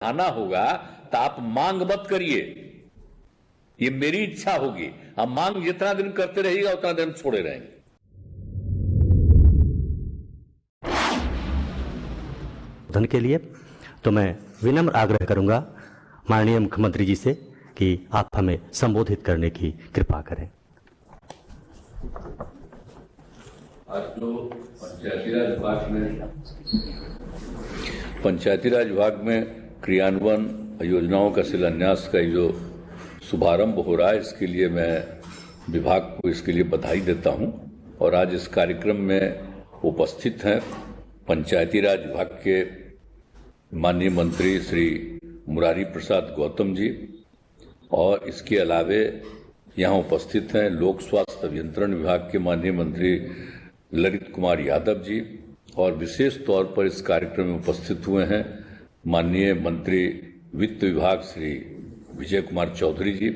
आना होगा तो आप मांग मत करिए, ये मेरी इच्छा होगी। अब मांग जितना दिन करते रहिएगा उतना दिन छोड़े रहेंगे। धन के लिए तो मैं विनम्र आग्रह करूंगा माननीय मुख्यमंत्री जी से कि आप हमें संबोधित करने की कृपा करें। आज जो पंचायती राज विभाग में क्रियान्वयन योजनाओं का शिलान्यास का जो शुभारंभ हो रहा है, इसके लिए मैं विभाग को इसके लिए बधाई देता हूं। और आज इस कार्यक्रम में उपस्थित हैं पंचायती राज विभाग के माननीय मंत्री श्री मुरारी प्रसाद गौतम जी, और इसके अलावे यहाँ उपस्थित हैं लोक स्वास्थ्य अभियंत्रण विभाग के माननीय मंत्री ललित कुमार यादव जी, और विशेष तौर पर इस कार्यक्रम में उपस्थित हुए हैं माननीय मंत्री वित्त विभाग श्री विजय कुमार चौधरी जी,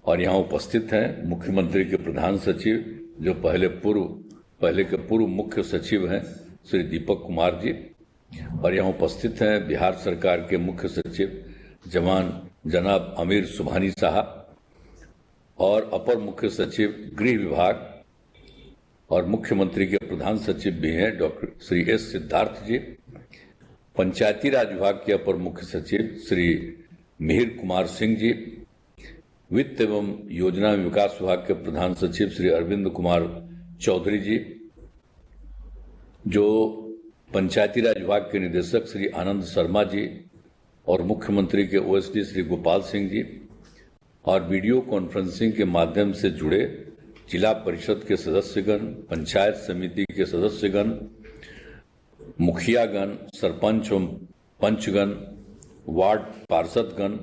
और यहाँ उपस्थित हैं मुख्यमंत्री के प्रधान सचिव जो पहले के पूर्व मुख्य सचिव हैं श्री दीपक कुमार जी, और यहाँ उपस्थित हैं बिहार सरकार के मुख्य सचिव जनाब अमीर सुभानी साहब, और अपर मुख्य सचिव गृह विभाग और मुख्यमंत्री के प्रधान सचिव भी हैं डॉक्टर श्री एस सिद्धार्थ जी, पंचायती राज विभाग के अपर मुख्य सचिव श्री मिहिर कुमार सिंह जी, वित्त एवं योजना विकास विभाग के प्रधान सचिव श्री अरविंद कुमार चौधरी जी, जो पंचायती राज विभाग के निदेशक श्री आनंद शर्मा जी, और मुख्यमंत्री के ओएसडी श्री गोपाल सिंह जी, और वीडियो कॉन्फ्रेंसिंग के माध्यम से जुड़े जिला परिषद के सदस्यगण, पंचायत समिति के सदस्यगण, मुखियागण, सरपंच एवं पंचगण, वार्ड पार्षदगण,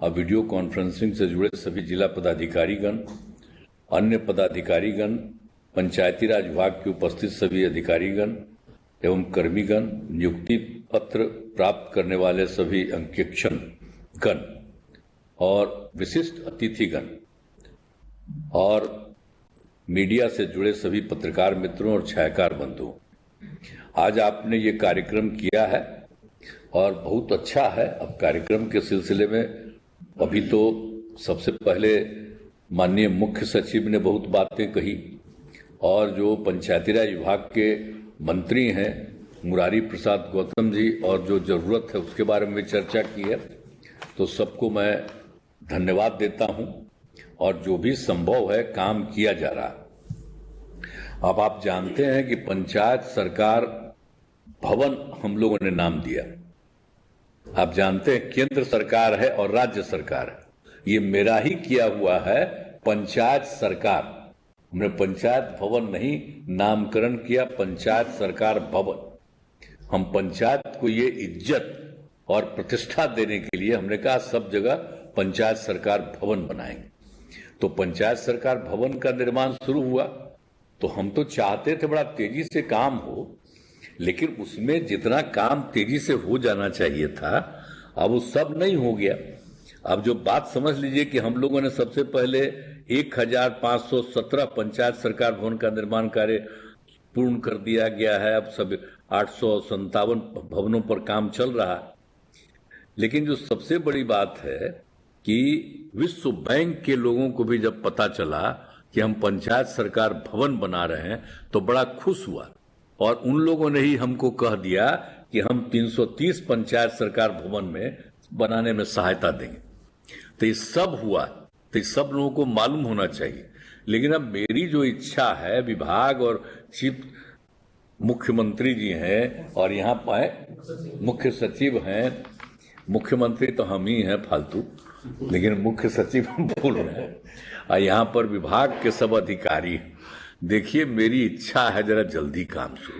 और वीडियो कॉन्फ्रेंसिंग से जुड़े सभी जिला पदाधिकारीगण, अन्य पदाधिकारीगण, पंचायती राज विभाग के उपस्थित सभी अधिकारीगण एवं कर्मीगण, नियुक्ति पत्र प्राप्त करने वाले सभी अंकेक्षण गण और विशिष्ट अतिथिगण, और मीडिया से जुड़े सभी पत्रकार मित्रों और छायाकार बंधुओं, आज आपने ये कार्यक्रम किया है और बहुत अच्छा है। अब कार्यक्रम के सिलसिले में अभी तो सबसे पहले माननीय मुख्य सचिव ने बहुत बातें कही, और जो पंचायती राज विभाग के मंत्री हैं मुरारी प्रसाद गौतम जी, और जो जरूरत है उसके बारे में चर्चा की है, तो सबको मैं धन्यवाद देता हूं। और जो भी संभव है काम किया जा रहा है। अब आप जानते हैं कि पंचायत सरकार भवन हम लोगों ने नाम दिया। आप जानते हैं केंद्र सरकार है और राज्य सरकार है, ये मेरा ही किया हुआ है पंचायत सरकार। हमने पंचायत भवन नहीं नामकरण किया, पंचायत सरकार भवन। हम पंचायत को ये इज्जत और प्रतिष्ठा देने के लिए हमने कहा सब जगह पंचायत सरकार भवन बनाएंगे। तो पंचायत सरकार भवन का निर्माण शुरू हुआ, तो हम तो चाहते थे बड़ा तेजी से काम हो, लेकिन उसमें जितना काम तेजी से हो जाना चाहिए था अब वो सब नहीं हो गया। अब जो बात समझ लीजिए कि हम लोगों ने सबसे पहले 1517 पंचायत सरकार भवन का निर्माण कार्य पूर्ण कर दिया गया है। अब सब 857 भवनों पर काम चल रहा है। लेकिन जो सबसे बड़ी बात है कि विश्व बैंक के लोगों को भी जब पता चला कि हम पंचायत सरकार भवन बना रहे हैं तो बड़ा खुश हुआ, और उन लोगों ने ही हमको कह दिया कि हम 330 पंचायत सरकार भवन में बनाने में सहायता देंगे। तो ये सब हुआ, तो ये सब लोगों को मालूम होना चाहिए। लेकिन अब मेरी जो इच्छा है, विभाग और चीफ मुख्यमंत्री जी हैं और यहाँ पर मुख्य सचिव हैं, मुख्यमंत्री तो हम ही हैं फालतू, लेकिन मुख्य सचिव बोल रहे हैं, और यहाँ पर विभाग के सब अधिकारी। देखिए मेरी इच्छा है जरा जल्दी काम शुरू।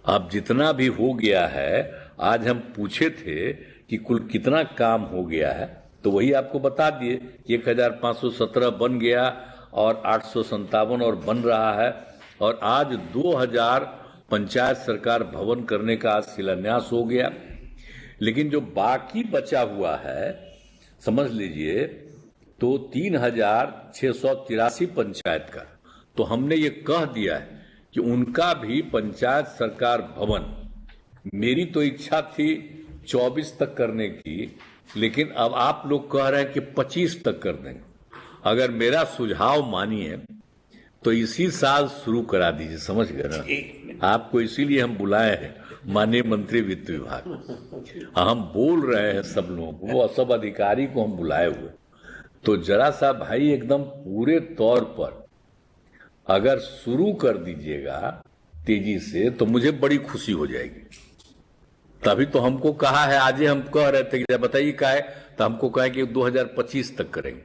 अब जितना भी हो गया है, आज हम पूछे थे कि कुल कितना काम हो गया है, तो वही आपको बता दिए 1517 बन गया और 857 और बन रहा है, और आज 2000 पंचायत सरकार भवन करने का आज शिलान्यास हो गया। लेकिन जो बाकी बचा हुआ है समझ लीजिए तो 3683 पंचायत का, तो हमने ये कह दिया है कि उनका भी पंचायत सरकार भवन, मेरी तो इच्छा थी 24 तक करने की, लेकिन अब आप लोग कह रहे हैं कि 25 तक कर देंगे। अगर मेरा सुझाव मानिए तो इसी साल शुरू करा दीजिए, समझ गए ना। आपको इसीलिए हम बुलाए हैं, माननीय मंत्री वित्त विभाग। हम बोल रहे हैं सब लोगों को, वो सब अधिकारी को हम बुलाए हुए, तो जरा सा भाई एकदम पूरे तौर पर अगर शुरू कर दीजिएगा तेजी से तो मुझे बड़ी खुशी हो जाएगी। तभी तो हमको कहा है, आज ही हम कह रहे थे कि बताइए क्या है, तो हमको कहा कि 2025 तक करेंगे।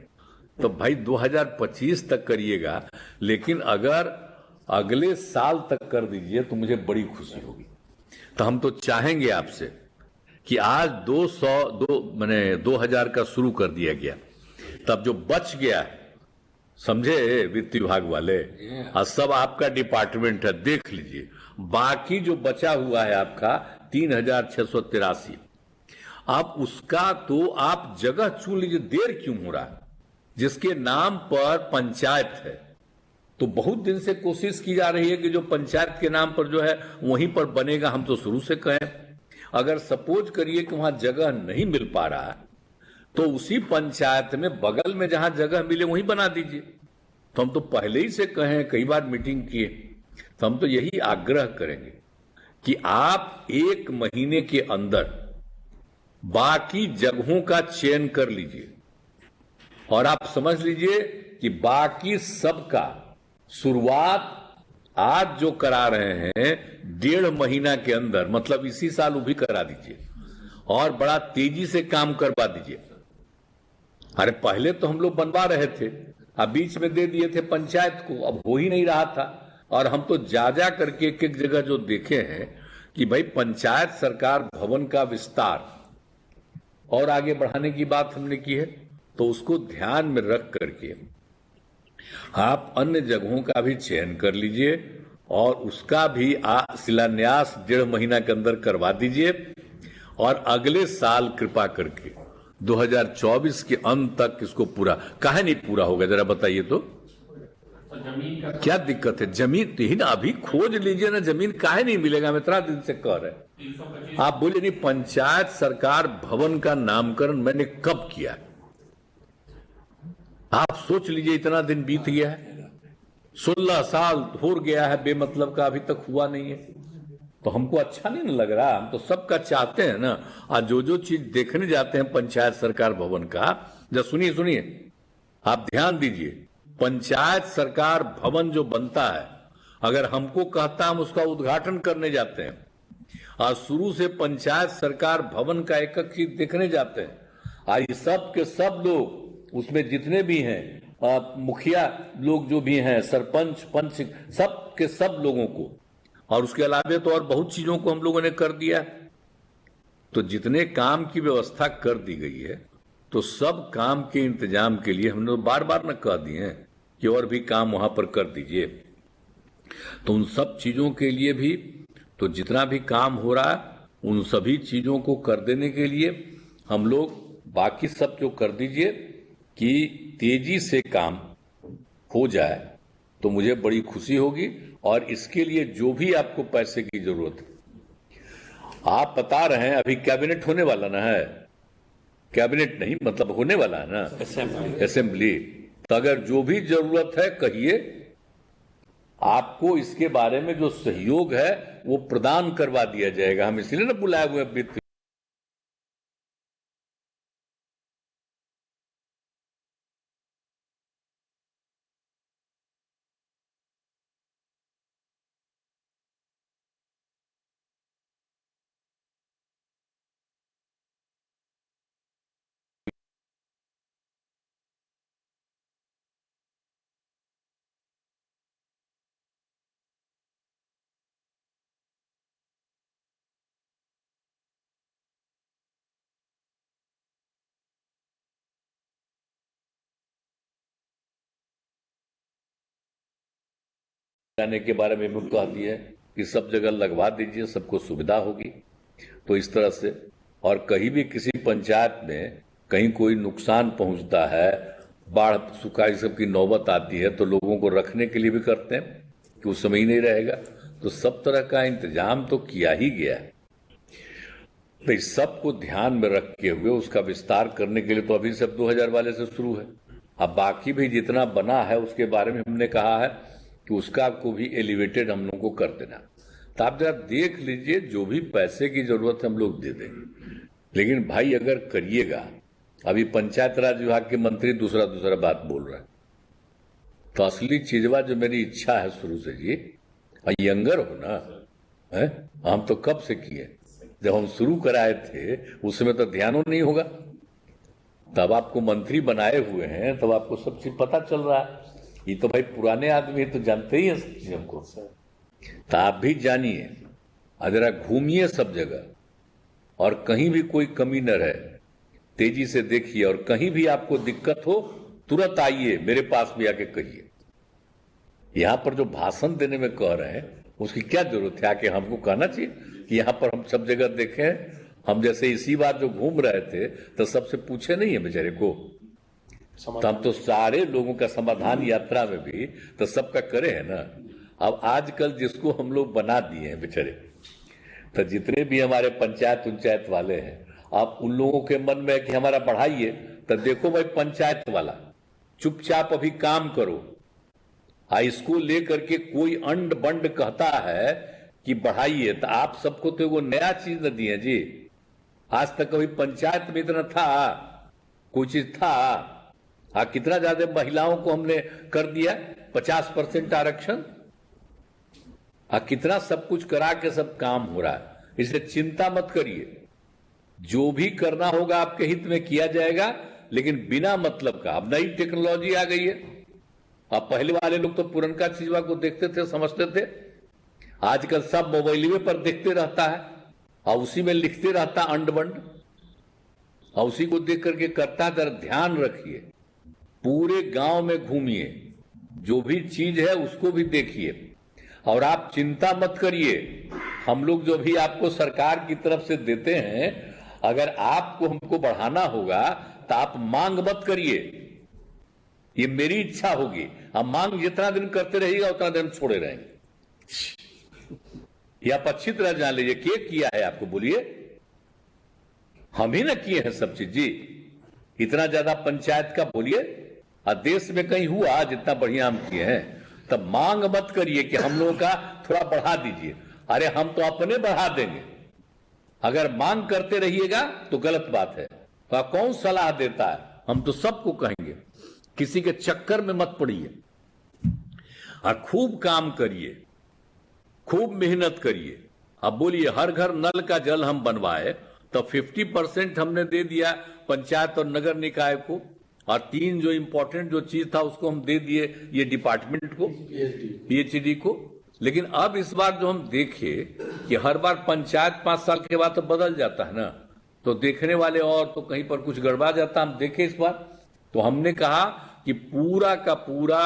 तो भाई 2025 तक करिएगा, लेकिन अगर अगले साल तक कर दीजिए तो मुझे बड़ी खुशी होगी। तो हम तो चाहेंगे आपसे कि आज 2000 का शुरू कर दिया गया, तब जो बच गया, समझे वित्त विभाग वाले, और सब आपका डिपार्टमेंट है, देख लीजिए बाकी जो बचा हुआ है आपका 3683, आप उसका तो आप जगह चुन लीजिए। देर क्यों हो रहा है? जिसके नाम पर पंचायत है, तो बहुत दिन से कोशिश की जा रही है कि जो पंचायत के नाम पर जो है वहीं पर बनेगा। हम तो शुरू से कहें, अगर सपोज करिए कि वहां जगह नहीं मिल पा रहा है तो उसी पंचायत में बगल में जहां जगह मिले वहीं बना दीजिए। तो हम तो पहले ही से कहें, कई बार मीटिंग किए, तो हम तो यही आग्रह करेंगे कि आप 1 महीने के अंदर बाकी जगहों का चयन कर लीजिए, और आप समझ लीजिए कि बाकी सबका शुरुआत आज जो करा रहे हैं 1.5 महीना के अंदर, मतलब इसी साल वो भी करा दीजिए और बड़ा तेजी से काम करवा दीजिए। अरे पहले तो हम लोग बनवा रहे थे, अब बीच में दे दिए थे पंचायत को, अब हो ही नहीं रहा था। और हम तो जा जा करके एक एक जगह जो देखे हैं कि भाई पंचायत सरकार भवन का विस्तार और आगे बढ़ाने की बात हमने की है, तो उसको ध्यान में रख करके आप अन्य जगहों का भी चयन कर लीजिए और उसका भी शिलान्यास 1.5 महीना के अंदर करवा दीजिए, और अगले साल कृपा करके 2024 के अंत तक इसको पूरा। काहे नहीं पूरा होगा जरा बताइए तो? जमीन का क्या दिक्कत है? जमीन तो ही ना, अभी खोज लीजिए ना, जमीन काहे नहीं मिलेगा? हम इतना दिन से कह रहे हैं। 325 आप बोले नहीं, पंचायत सरकार भवन का नामकरण मैंने कब किया? आप सोच लीजिए, इतना दिन बीत गया है, 16 साल हो गया है बेमतलब का, अभी तक हुआ नहीं है। तो हमको अच्छा नहीं लग रहा। हम तो सबका चाहते हैं ना, आज जो चीज देखने जाते हैं पंचायत सरकार भवन का, जब सुनिए आप ध्यान दीजिए, पंचायत सरकार भवन जो बनता है, अगर हमको कहता हम उसका उद्घाटन करने जाते हैं, आज शुरू से पंचायत सरकार भवन का एक एक चीज देखने जाते हैं, आज सब के सब लोग उसमें जितने भी हैं, मुखिया लोग जो भी हैं, सरपंच पंच, सब के सब लोगों को, और उसके अलावा तो और बहुत चीजों को हम लोगों ने कर दिया। तो जितने काम की व्यवस्था कर दी गई है, तो सब काम के इंतजाम के लिए हमने बार बार न कह दिए हैं कि और भी काम वहां पर कर दीजिए। तो उन सब चीजों के लिए भी, तो जितना भी काम हो रहा है उन सभी चीजों को कर देने के लिए हम लोग बाकी सब जो कर दीजिए कि तेजी से काम हो जाए, तो मुझे बड़ी खुशी होगी। और इसके लिए जो भी आपको पैसे की जरूरत है, आप बता रहे हैं अभी कैबिनेट होने वाला ना है, कैबिनेट नहीं मतलब होने वाला है ना, असेंबली। तो अगर जो भी जरूरत है कहिए, आपको इसके बारे में जो सहयोग है वो प्रदान करवा दिया जाएगा। हम इसलिए ना बुलाए हुए वित्त जाने के बारे में भी कह दिया है कि सब जगह लगवा दीजिए, सबको सुविधा होगी। तो इस तरह से, और कहीं भी किसी पंचायत में कहीं कोई नुकसान पहुंचता है, बाढ़ सुखाड़ सब की नौबत आती है, तो लोगों को रखने के लिए भी करते हैं कि उस समय ही नहीं रहेगा। तो सब तरह का इंतजाम तो किया ही गया है। तो इस सबको ध्यान में रखते हुए उसका विस्तार करने के लिए तो अभी सब 2000 वाले से शुरू है। अब बाकी भी जितना बना है उसके बारे में हमने कहा है कि उसका को भी एलिवेटेड हम लोग को कर देना। तो आप जरा देख लीजिए, जो भी पैसे की जरूरत है हम लोग दे देंगे, लेकिन भाई अगर करिएगा। अभी पंचायत राज विभाग के मंत्री दूसरा बात बोल रहे हैं। तो असली चीजवा जो मेरी इच्छा है शुरू से जी, यंगर हो ना है, हम तो कब से किए, जब हम शुरू कराए थे उसमें तो ध्यान नहीं होगा। तब आपको मंत्री बनाए हुए हैं, तब आपको सब चीज पता चल रहा है। ये तो भाई पुराने आदमी तो जानते ही हैं हमको। तो आप भी जानिए, जरा घूमिए सब जगह और कहीं भी कोई कमी न रहे, तेजी से देखिए, और कहीं भी आपको दिक्कत हो तुरंत आइए, मेरे पास भी आके कहिए। यहां पर जो भाषण देने में कह रहे हैं उसकी क्या जरूरत है, आके हमको कहना चाहिए कि यहां पर हम सब जगह देखें। हम जैसे इसी बार जो घूम रहे थे तो सबसे पूछे नहीं है बेचारे को, तो हम तो सारे लोगों का समाधान यात्रा में भी तो सबका करे है ना। अब आजकल जिसको हम लोग बना दिए हैं बेचारे, तो जितने भी हमारे पंचायत वाले हैं, आप उन लोगों के मन में है कि हमारा बढ़ाइए, तो देखो भाई पंचायत वाला चुपचाप अभी काम करो। इसको लेकर के कोई अंड बंड कहता है कि बढ़ाइए, तो आप सबको तो वो नया चीज न दिए जी। आज तक कभी पंचायत में इतना था, कोई चीज था? कितना ज्यादा महिलाओं को हमने कर दिया 50% आरक्षण, कितना सब कुछ करा के सब काम हो रहा है। इसलिए चिंता मत करिए, जो भी करना होगा आपके हित में किया जाएगा, लेकिन बिना मतलब का। अब नई टेक्नोलॉजी आ गई है। अब पहले वाले लोग तो पुरनका चीजवा को देखते थे, समझते थे। आजकल सब मोबाइल पर देखते रहता है और उसी में लिखते रहता अंड बंड, और उसी को देख करके करता है। जरा ध्यान रखिए, पूरे गांव में घूमिए, जो भी चीज है उसको भी देखिए, और आप चिंता मत करिए। हम लोग जो भी आपको सरकार की तरफ से देते हैं, अगर आपको हमको बढ़ाना होगा तो आप मांग मत करिए, ये मेरी इच्छा होगी। आप मांग जितना दिन करते रहिएगा उतना दिन छोड़े रहेंगे। ये आप अच्छी तरह जान लीजिए। क्या किया है आपको, बोलिए? हम ही ना किए हैं सब चीज जी। इतना ज्यादा पंचायत का बोलिए, और देश में कहीं हुआ जितना बढ़िया हम किए हैं? तब मांग मत करिए कि हम लोगों का थोड़ा बढ़ा दीजिए। अरे हम तो अपने बढ़ा देंगे। अगर मांग करते रहिएगा तो गलत बात है। तो कौन सलाह देता है? हम तो सबको कहेंगे, किसी के चक्कर में मत पड़िए, और खूब काम करिए, खूब मेहनत करिए। अब बोलिए, हर घर नल का जल हम बनवाए तो 50% हमने दे दिया पंचायत और नगर निकाय को, और 3 जो इंपॉर्टेंट जो चीज था उसको हम दे दिए ये डिपार्टमेंट को, पीएचडी को। लेकिन अब इस बार जो हम देखे कि हर बार पंचायत 5 साल के बाद तो बदल जाता है ना, तो देखने वाले और तो कहीं पर कुछ गड़बड़ा जाता। हम देखे इस बार तो हमने कहा कि पूरा का पूरा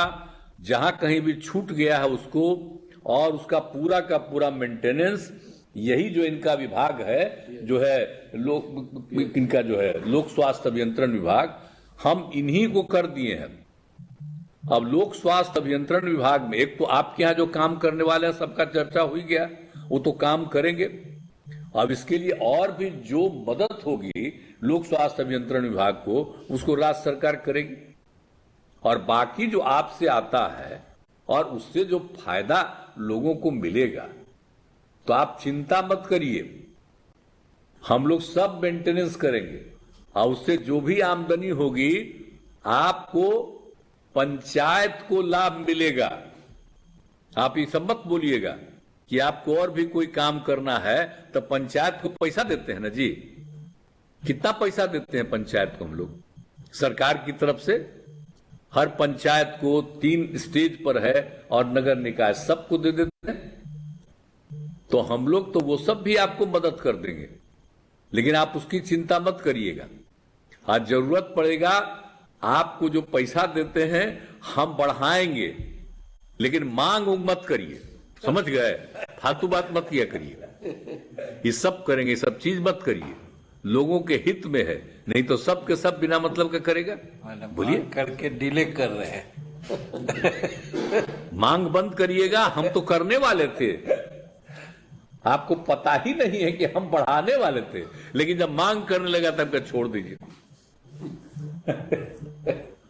जहां कहीं भी छूट गया है उसको, और उसका पूरा का पूरा मेंटेनेंस, यही जो इनका विभाग है, जो है इनका जो है लोक स्वास्थ्य अभियंत्रण विभाग, हम इन्हीं को कर दिए हैं। अब लोक स्वास्थ्य अभियंत्रण विभाग में एक तो आपके यहां जो काम करने वाले हैं सबका चर्चा हो गया, वो तो काम करेंगे। अब इसके लिए और भी जो मदद होगी लोक स्वास्थ्य अभियंत्रण विभाग को, उसको राज्य सरकार करेगी। और बाकी जो आपसे आता है और उससे जो फायदा लोगों को मिलेगा, तो आप चिंता मत करिए, हम लोग सब मेंटेनेंस करेंगे। और उससे जो भी आमदनी होगी आपको पंचायत को लाभ मिलेगा। आप ये सब मत बोलिएगा कि आपको और भी कोई काम करना है तो पंचायत को पैसा देते हैं ना जी। कितना पैसा देते हैं पंचायत को हम लोग सरकार की तरफ से? हर पंचायत को 3 स्टेज पर है, और नगर निकाय सबको दे देते हैं। तो हम लोग तो वो सब भी आपको मदद कर देंगे, लेकिन आप उसकी चिंता मत करिएगा। आज जरूरत पड़ेगा आपको जो पैसा देते हैं हम बढ़ाएंगे, लेकिन मांग मत करिए, समझ गए? फालतू बात मत किया करिए। ये सब करेंगे, सब चीज मत करिए, लोगों के हित में है, नहीं तो सब के सब बिना मतलब का करेगा। बोलिए, करके डिले कर रहे हैं। मांग बंद करिएगा, हम तो करने वाले थे। आपको पता ही नहीं है कि हम बढ़ाने वाले थे, लेकिन जब मांग करने लगा तब का छोड़ दीजिए।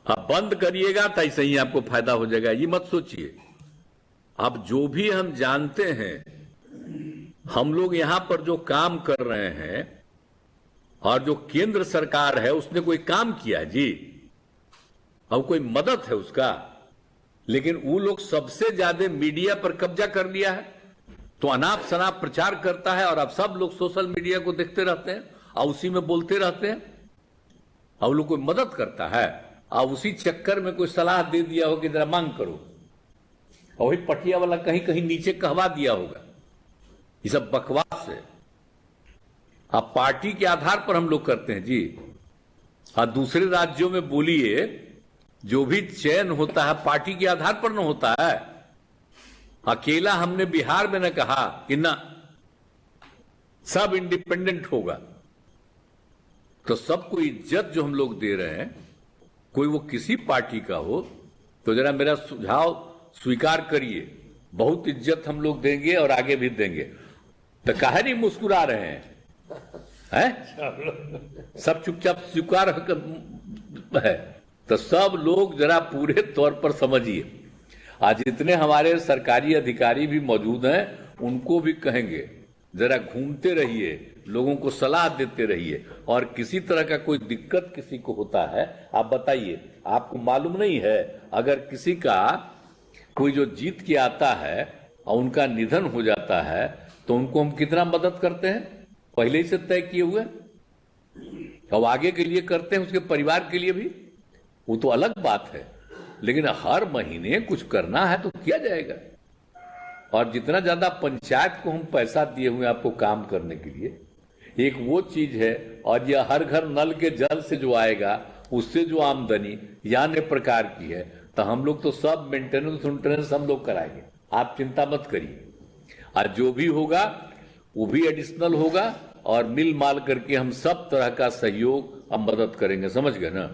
अब बंद करिएगा तो ऐसे ही आपको फायदा हो जाएगा, ये मत सोचिए। अब जो भी हम जानते हैं, हम लोग यहां पर जो काम कर रहे हैं और जो केंद्र सरकार है उसने कोई काम किया जी, अब कोई मदद है उसका, लेकिन वो लोग सबसे ज्यादा मीडिया पर कब्जा कर लिया है, तो अनाप शनाप प्रचार करता है और अब सब लोग सोशल मीडिया को देखते रहते हैं और उसी में बोलते रहते हैं। अब लोग कोई मदद करता है और उसी चक्कर में कोई सलाह दे दिया हो कि जरा मांग करो, और वही पटिया वाला कहीं कहीं नीचे कहवा दिया होगा। ये सब बकवास है। आप पार्टी के आधार पर हम लोग करते हैं जी। और दूसरे राज्यों में बोलिए, जो भी चयन होता है पार्टी के आधार पर न होता है। अकेला हमने बिहार में न कहा कि ना सब इंडिपेंडेंट होगा, तो सबको इज्जत जो हम लोग दे रहे हैं, कोई वो किसी पार्टी का हो, तो जरा मेरा सुझाव स्वीकार करिए। बहुत इज्जत हम लोग देंगे और आगे भी देंगे। तो काहे नहीं मुस्कुरा रहे हैं? सब चुपचाप स्वीकार है। तो सब लोग जरा पूरे तौर पर समझिए। आज जितने हमारे सरकारी अधिकारी भी मौजूद हैं, उनको भी कहेंगे जरा घूमते रहिए, लोगों को सलाह देते रहिए, और किसी तरह का कोई दिक्कत किसी को होता है आप बताइए। आपको मालूम नहीं है, अगर किसी का कोई जो जीत के आता है और उनका निधन हो जाता है, तो उनको हम कितना मदद करते हैं, पहले ही से तय किए हुए, अब आगे के लिए करते हैं, उसके परिवार के लिए भी, वो तो अलग बात है। लेकिन हर महीने कुछ करना है तो किया जाएगा। और जितना ज्यादा पंचायत को हम पैसा दिए हुए आपको काम करने के लिए, एक वो चीज है, और यह हर घर नल के जल से जो आएगा, उससे जो आमदनी या अन्य प्रकार की है, तो हम लोग तो सब मेंटेनेंस हम लोग कराएंगे, आप चिंता मत करिए। और जो भी होगा वो भी एडिशनल होगा, और मिल माल करके हम सब तरह का सहयोग हम मदद करेंगे, समझ गए ना।